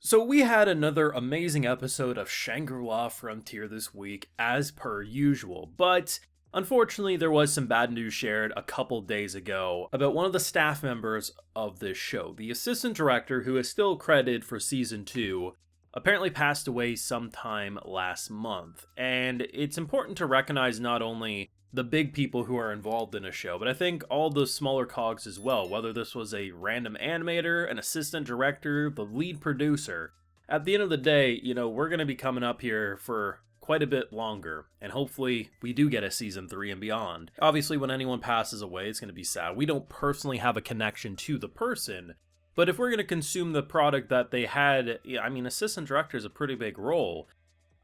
So we had another amazing episode of Shangri-La Frontier this week, as per usual, but unfortunately there was some bad news shared a couple days ago about one of the staff members of this show. The assistant director, who is still credited for season 2, apparently passed away sometime last month, and it's important to recognize not only the big people who are involved in a show, but I think all the smaller cogs as well, whether this was a random animator, an assistant director, the lead producer. At the end of the day, we're going to be coming up here for quite a bit longer, and hopefully we do get a season 3 and beyond. Obviously, when anyone passes away, it's going to be sad. We don't personally have a connection to the person, but if we're going to consume the product that they had, assistant director is a pretty big role.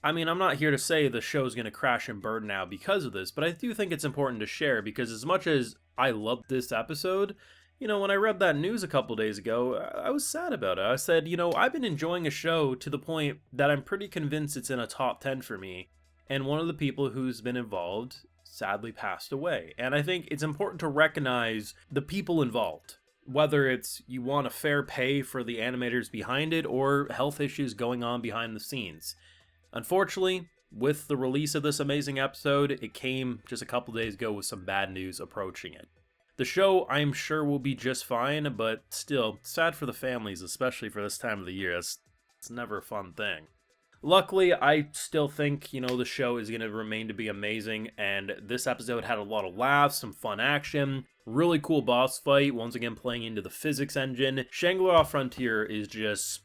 I'm not here to say the show's going to crash and burn now because of this, but I do think it's important to share because as much as I loved this episode, when I read that news a couple days ago, I was sad about it. I said, I've been enjoying a show to the point that I'm pretty convinced it's in a top 10 for me, and one of the people who's been involved sadly passed away. And I think it's important to recognize the people involved. Whether it's you want a fair pay for the animators behind it or health issues going on behind the scenes. Unfortunately, with the release of this amazing episode, it came just a couple days ago with some bad news approaching it. The show, I'm sure, will be just fine, but still, sad for the families, especially for this time of the year. It's never a fun thing. Luckily, I still think, the show is going to remain to be amazing, and this episode had a lot of laughs, some fun action, really cool boss fight, once again playing into the physics engine. Shangri-La Frontier is just,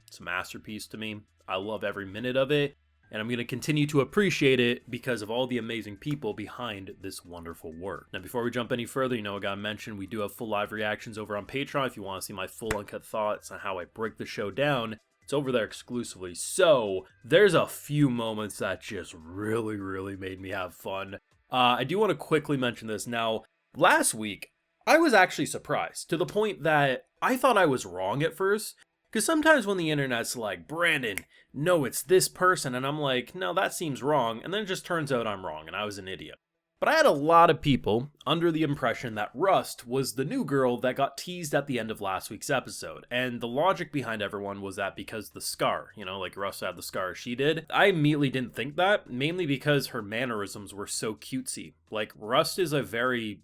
it's a masterpiece to me. I love every minute of it, and I'm going to continue to appreciate it because of all the amazing people behind this wonderful work. Now, before we jump any further, I got to mention we do have full live reactions over on Patreon if you want to see my full uncut thoughts on how I break the show down. It's over there exclusively. So, there's a few moments that just really made me have fun. I do want to quickly mention this. Now, last week, I was actually surprised to the point that I thought I was wrong at first. Because sometimes when the internet's like, Brandon, no, it's this person, and I'm like, no, that seems wrong, and then it just turns out I'm wrong, and I was an idiot. But I had a lot of people under the impression that Rust was the new girl that got teased at the end of last week's episode, and the logic behind everyone was that because the scar, like Rust had the scar she did. I immediately didn't think that, mainly because her mannerisms were so cutesy. Like, Rust is a very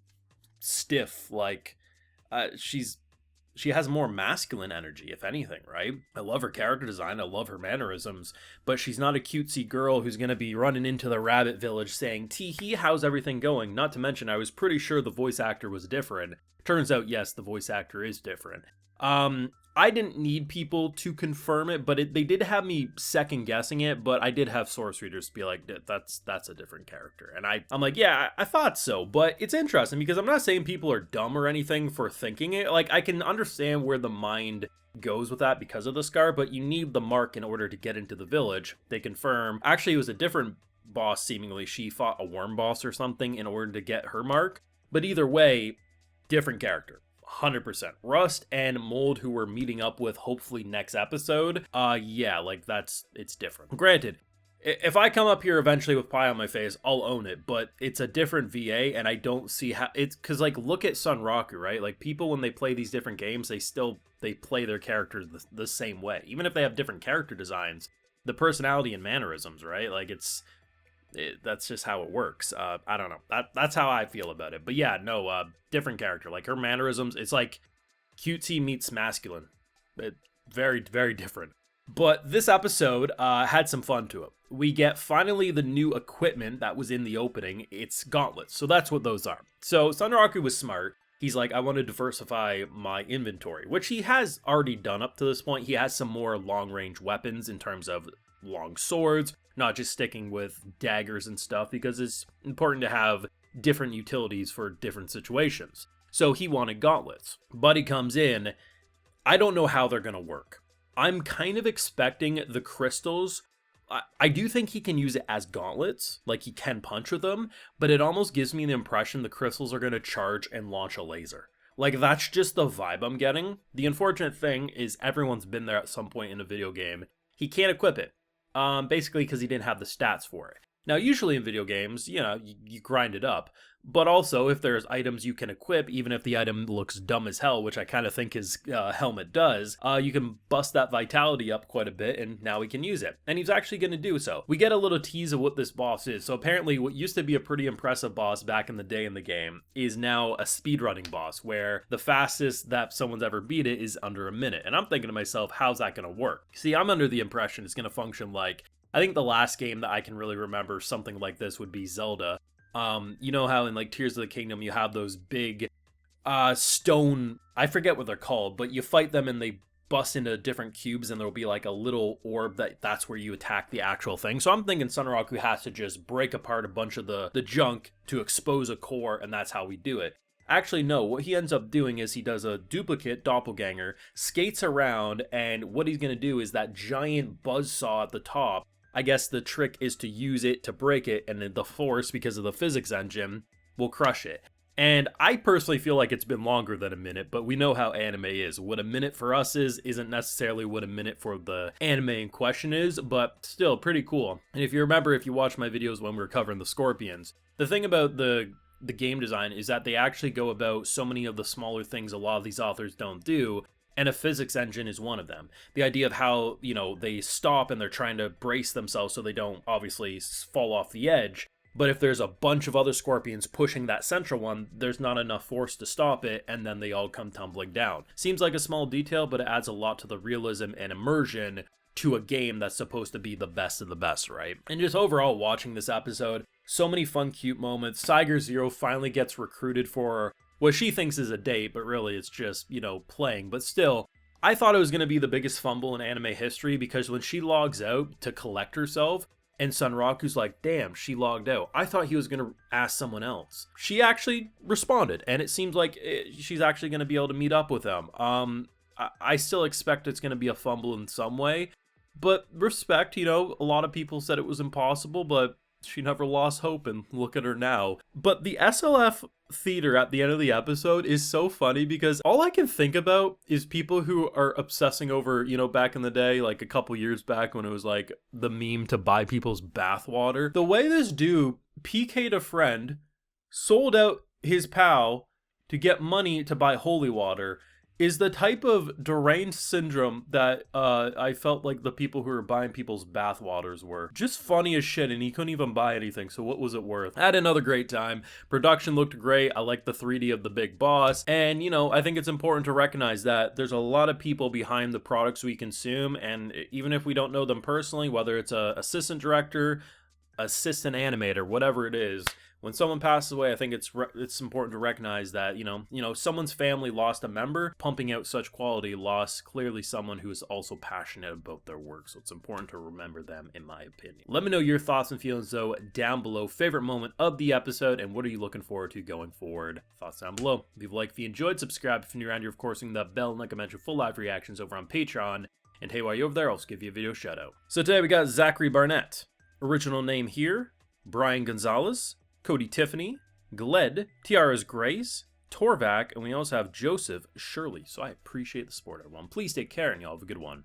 stiff, she has more masculine energy, if anything, right? I love her character design, I love her mannerisms, but she's not a cutesy girl who's going to be running into the rabbit village saying, tee-hee, how's everything going? Not to mention, I was pretty sure the voice actor was different. Turns out, yes, the voice actor is different. I didn't need people to confirm it, but they did have me second guessing it, but I did have source readers be like, that's a different character. And I'm like, yeah, I thought so, but it's interesting because I'm not saying people are dumb or anything for thinking it. Like, I can understand where the mind goes with that because of the scar, but you need the mark in order to get into the village. They confirm, actually it was a different boss seemingly. She fought a worm boss or something in order to get her mark, but either way, different character. 100%. Rust and Mold, who we're meeting up with hopefully next episode, it's different. Granted, if I come up here eventually with pie on my face, I'll own it, but it's a different VA, and I don't see how it's, because look at Sunraku, right? Like, people when they play these different games, they play their characters the same way, even if they have different character designs, the personality and mannerisms, right? That's just how it works. I don't know. That's how I feel about it. But yeah, no, different character. Like, her mannerisms, it's like cutesy meets masculine. Very, very different. But this episode had some fun to it. We get finally the new equipment that was in the opening. It's gauntlets. So that's what those are. So Sunraku was smart. He's like, I want to diversify my inventory, which he has already done up to this point. He has some more long-range weapons in terms of long swords, not just sticking with daggers and stuff, because it's important to have different utilities for different situations. So he wanted gauntlets. Buddy comes in. I don't know how they're going to work. I'm kind of expecting the crystals. I do think he can use it as gauntlets, like he can punch with them, but it almost gives me the impression the crystals are going to charge and launch a laser. Like, that's just the vibe I'm getting. The unfortunate thing is everyone's been there at some point in a video game. He can't equip it. Basically because he didn't have the stats for it. Now, usually in video games, you grind it up. But also, if there's items you can equip, even if the item looks dumb as hell, which I kind of think his helmet does, you can bust that vitality up quite a bit, and now we can use it. And he's actually going to do so. We get a little tease of what this boss is. So apparently, what used to be a pretty impressive boss back in the day in the game is now a speedrunning boss, where the fastest that someone's ever beat it is under a minute. And I'm thinking to myself, how's that going to work? See, I'm under the impression it's going to function like, I think the last game that I can really remember something like this would be Zelda. You know how in like Tears of the Kingdom you have those big stone, I forget what they're called, but you fight them and they bust into different cubes and there'll be like a little orb that's where you attack the actual thing. So I'm thinking Sunraku has to just break apart a bunch of the junk to expose a core, and that's how we do it. Actually, no, what he ends up doing is he does a duplicate doppelganger, skates around, and what he's going to do is that giant buzzsaw at the top, I guess the trick is to use it to break it, and then the force, because of the physics engine, will crush it. And I personally feel like it's been longer than a minute, but we know how anime is. What a minute for us isn't necessarily what a minute for the anime in question is, but still pretty cool. And if you remember, if you watched my videos when we were covering the Scorpions, the thing about the game design is that they actually go about so many of the smaller things a lot of these authors don't do. And a physics engine is one of them. The idea of how, they stop and they're trying to brace themselves so they don't obviously fall off the edge. But if there's a bunch of other scorpions pushing that central one, there's not enough force to stop it, and then they all come tumbling down. Seems like a small detail, but it adds a lot to the realism and immersion to a game that's supposed to be the best of the best, right? And just overall watching this episode, so many fun, cute moments. Tiger Zero finally gets recruited for what she thinks is a date, but really it's just, playing. But still, I thought it was going to be the biggest fumble in anime history, because when she logs out to collect herself, and Sunraku's like, damn, she logged out, I thought he was going to ask someone else. She actually responded, and it seems like she's actually going to be able to meet up with them. I still expect it's going to be a fumble in some way, but respect, a lot of people said it was impossible, but she never lost hope, and look at her now. But the SLF theater at the end of the episode is so funny, because all I can think about is people who are obsessing over, back in the day, like a couple years back when it was like the meme to buy people's bathwater. The way this dude PK'd a friend, sold out his pal to get money to buy holy water, is the type of deranged syndrome that I felt like the people who were buying people's bathwaters were. Just funny as shit, and he couldn't even buy anything, so what was it worth? I had another great time. Production looked great. I liked the 3D of the big boss, and I think it's important to recognize that there's a lot of people behind the products we consume, and even if we don't know them personally, whether it's a assistant director, assistant animator, whatever it is, when someone passes away, I think it's important to recognize that, someone's family lost a member. Pumping out such quality lost clearly someone who is also passionate about their work. So it's important to remember them, in my opinion. Let me know your thoughts and feelings, though, down below. Favorite moment of the episode, and what are you looking forward to going forward? Thoughts down below. Leave a like if you enjoyed. Subscribe if you're new around here. Of course, ring that bell, and like I mentioned, full live reactions over on Patreon. And hey, while you're over there, I'll also give you a video shout out. So today we got Zachary Barnett. Original name here, Brian Gonzalez, Cody Tiffany, Gled, Tiara's Grace, Torvac, and we also have Joseph Shirley. So I appreciate the support, everyone. Please take care, and y'all have a good one.